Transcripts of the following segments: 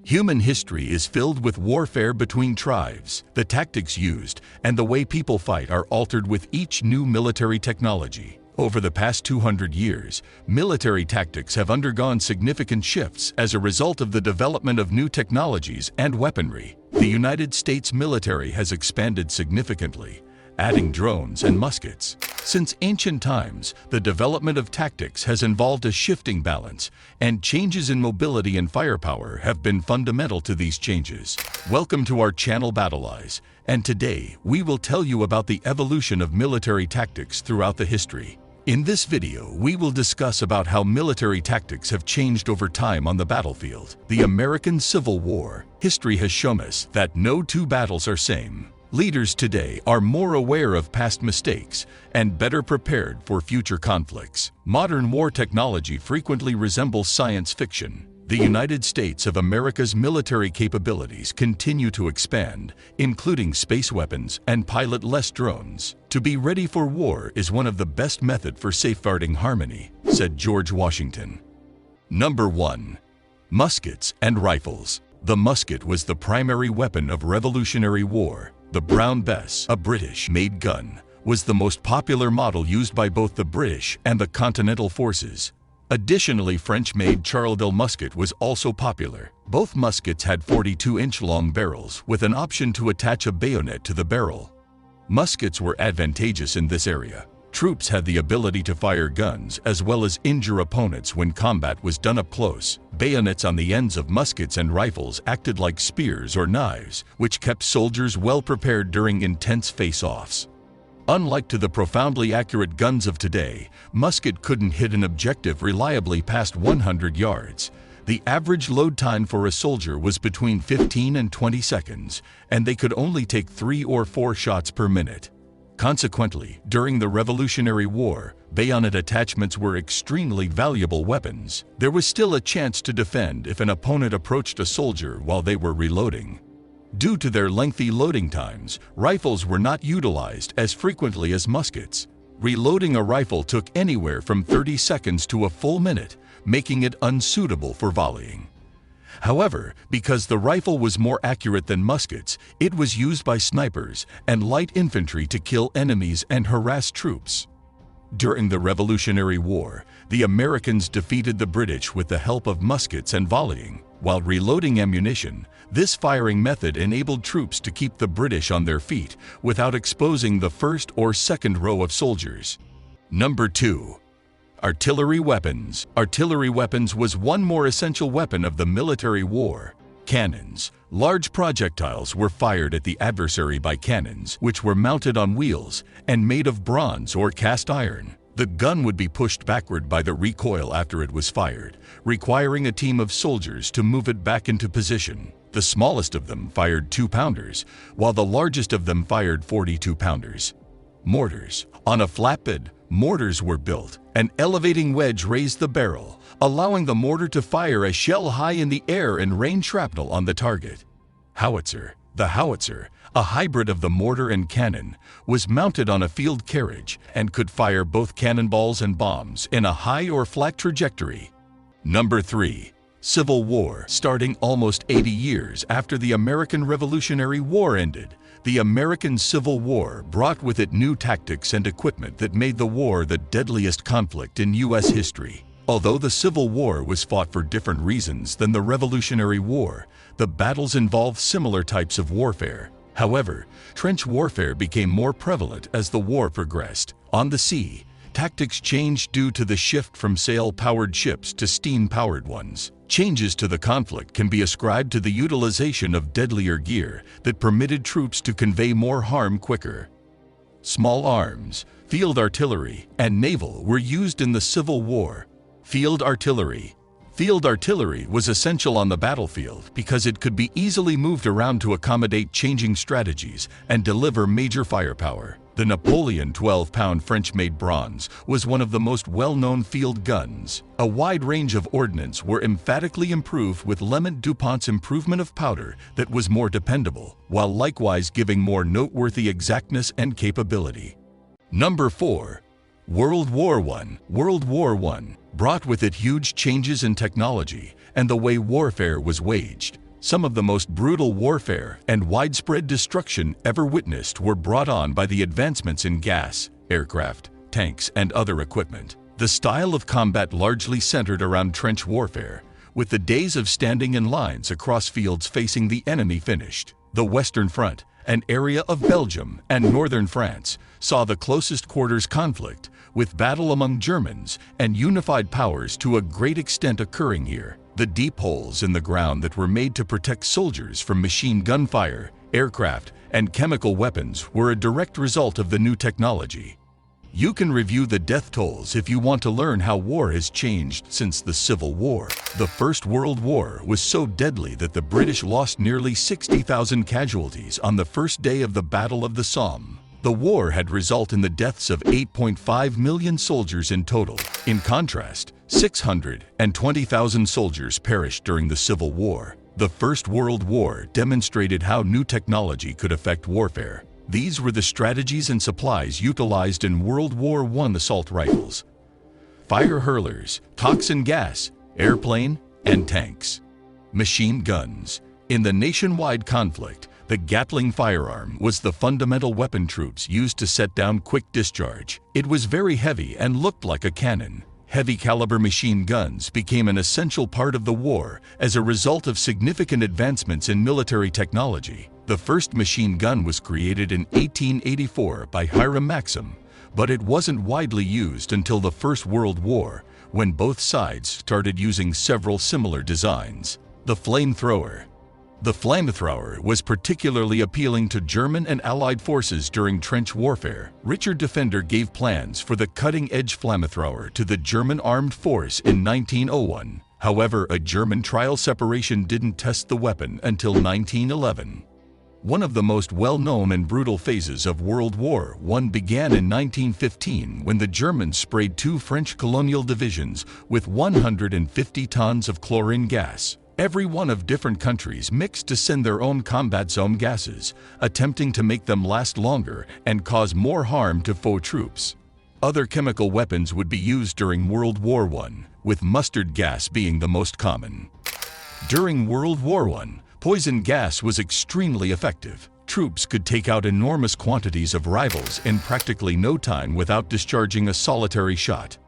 Human history is filled with warfare between tribes. The tactics used and the way people fight are altered with each new military technology. Over the past 200 years, military tactics have undergone significant shifts as a result of the development of new technologies and weaponry. The United States military has expanded significantly, adding drones and muskets. Since ancient times, the development of tactics has involved a shifting balance, and changes in mobility and firepower have been fundamental to these changes. Welcome to our channel Battlelize, and today we will tell you about the evolution of military tactics throughout the history. In this video, we will discuss about how military tactics have changed over time on the battlefield. The American Civil War. History has shown us that no two battles are same. Leaders today are more aware of past mistakes and better prepared for future conflicts. Modern war technology frequently resembles science fiction. The United States of America's military capabilities continue to expand, including space weapons and pilot-less drones. To be ready for war is one of the best methods for safeguarding harmony, said George Washington. Number 1. Muskets and rifles. The musket was the primary weapon of Revolutionary War. The Brown Bess, a British-made gun, was the most popular model used by both the British and the Continental Forces. Additionally, French-made Charles musket was also popular. Both muskets had 42-inch long barrels with an option to attach a bayonet to the barrel. Muskets were advantageous in this area. Troops had the ability to fire guns as well as injure opponents when combat was done up close. Bayonets on the ends of muskets and rifles acted like spears or knives, which kept soldiers well prepared during intense face-offs. Unlike to the profoundly accurate guns of today, musket couldn't hit an objective reliably past 100 yards. The average load time for a soldier was between 15 and 20 seconds, and they could only take 3 or 4 shots per minute. Consequently, during the Revolutionary War, bayonet attachments were extremely valuable weapons. There was still a chance to defend if an opponent approached a soldier while they were reloading. Due to their lengthy loading times, rifles were not utilized as frequently as muskets. Reloading a rifle took anywhere from 30 seconds to a full minute, making it unsuitable for volleying. However, because the rifle was more accurate than muskets, it was used by snipers and light infantry to kill enemies and harass troops. During the Revolutionary War, the Americans defeated the British with the help of muskets and volleying. While reloading ammunition, this firing method enabled troops to keep the British on their feet without exposing the first or second row of soldiers. Number 2. Artillery weapons. Artillery weapons was one more essential weapon of the military war. Cannons. Large projectiles were fired at the adversary by cannons, which were mounted on wheels and made of bronze or cast iron. The gun would be pushed backward by the recoil after it was fired, requiring a team of soldiers to move it back into position. The smallest of them fired 2-pounders, while the largest of them fired 42-pounders. Mortars. On a flatbed, mortars were built. An elevating wedge raised the barrel, allowing the mortar to fire a shell high in the air and rain shrapnel on the target. Howitzer. The howitzer, a hybrid of the mortar and cannon, was mounted on a field carriage and could fire both cannonballs and bombs in a high or flat trajectory. Number 3. Civil War. Starting almost 80 years after the American Revolutionary War ended, the American Civil War brought with it new tactics and equipment that made the war the deadliest conflict in U.S. history. Although the Civil War was fought for different reasons than the Revolutionary War, the battles involved similar types of warfare. However, trench warfare became more prevalent as the war progressed. On the sea, tactics changed due to the shift from sail-powered ships to steam-powered ones. Changes to the conflict can be ascribed to the utilization of deadlier gear that permitted troops to convey more harm quicker. Small arms, field artillery, and naval were used in the Civil War. Field artillery. Field artillery was essential on the battlefield because it could be easily moved around to accommodate changing strategies and deliver major firepower. The Napoleon 12-pound French-made bronze was one of the most well-known field guns. A wide range of ordnance were emphatically improved with Lement DuPont's improvement of powder that was more dependable, while likewise giving more noteworthy exactness and capability. Number 4. World War I. World War I brought with it huge changes in technology and the way warfare was waged. Some of the most brutal warfare and widespread destruction ever witnessed were brought on by the advancements in gas, aircraft, tanks, and other equipment. The style of combat largely centered around trench warfare, with the days of standing in lines across fields facing the enemy finished. The Western Front, an area of Belgium and northern France, saw the closest quarters conflict, with battle among Germans and unified powers to a great extent occurring here. The deep holes in the ground that were made to protect soldiers from machine gun fire, aircraft, and chemical weapons were a direct result of the new technology. You can review the death tolls if you want to learn how war has changed since the Civil War. The First World War was so deadly that the British lost nearly 60,000 casualties on the first day of the Battle of the Somme. The war had resulted in the deaths of 8.5 million soldiers in total. In contrast, 620,000 soldiers perished during the Civil War. The First World War demonstrated how new technology could affect warfare. These were the strategies and supplies utilized in World War I assault rifles, fire hurlers, toxin gas, airplane, and tanks. Machine guns. In the nationwide conflict, the Gatling firearm was the fundamental weapon troops used to set down quick discharge. It was very heavy and looked like a cannon. Heavy-caliber machine guns became an essential part of the war as a result of significant advancements in military technology. The first machine gun was created in 1884 by Hiram Maxim, but it wasn't widely used until the First World War, when both sides started using several similar designs. The flamethrower. The flamethrower was particularly appealing to German and Allied forces during trench warfare. Richard Defender gave plans for the cutting-edge flamethrower to the German armed force in 1901. However, a German trial separation didn't test the weapon until 1911. One of the most well-known and brutal phases of World War I began in 1915 when the Germans sprayed two French colonial divisions with 150 tons of chlorine gas. Every one of different countries mixed to send their own combat zone gases, attempting to make them last longer and cause more harm to foe troops. Other chemical weapons would be used during World War I, with mustard gas being the most common. During World War I, poison gas was extremely effective. Troops could take out enormous quantities of rivals in practically no time without discharging a solitary shot.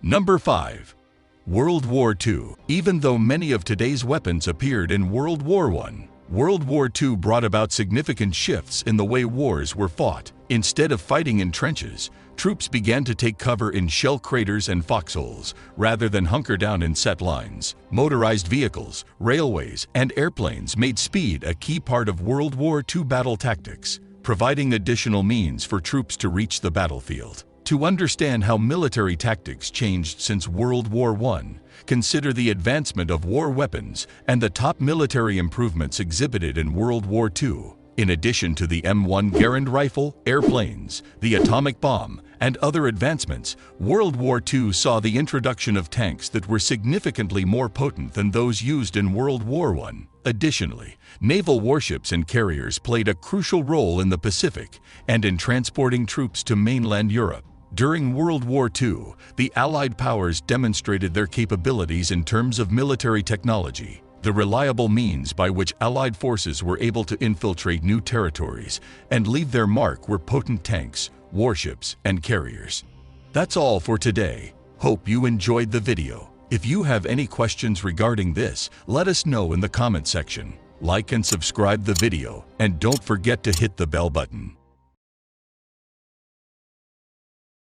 Number 5. World War II. Even though many of today's weapons appeared in World War I, World War II brought about significant shifts in the way wars were fought. Instead of fighting in trenches, troops began to take cover in shell craters and foxholes, rather than hunker down in set lines. Motorized vehicles, railways, and airplanes made speed a key part of World War II battle tactics, providing additional means for troops to reach the battlefield. To understand how military tactics changed since World War I, consider the advancement of war weapons and the top military improvements exhibited in World War II. In addition to the M1 Garand rifle, airplanes, the atomic bomb, and other advancements, World War II saw the introduction of tanks that were significantly more potent than those used in World War I. Additionally, naval warships and carriers played a crucial role in the Pacific and in transporting troops to mainland Europe. During World War II, the Allied powers demonstrated their capabilities in terms of military technology. The reliable means by which Allied forces were able to infiltrate new territories and leave their mark were potent tanks, warships, and carriers. That's all for today. Hope you enjoyed the video. If you have any questions regarding this, let us know in the comment section. Like and subscribe the video, and don't forget to hit the bell button.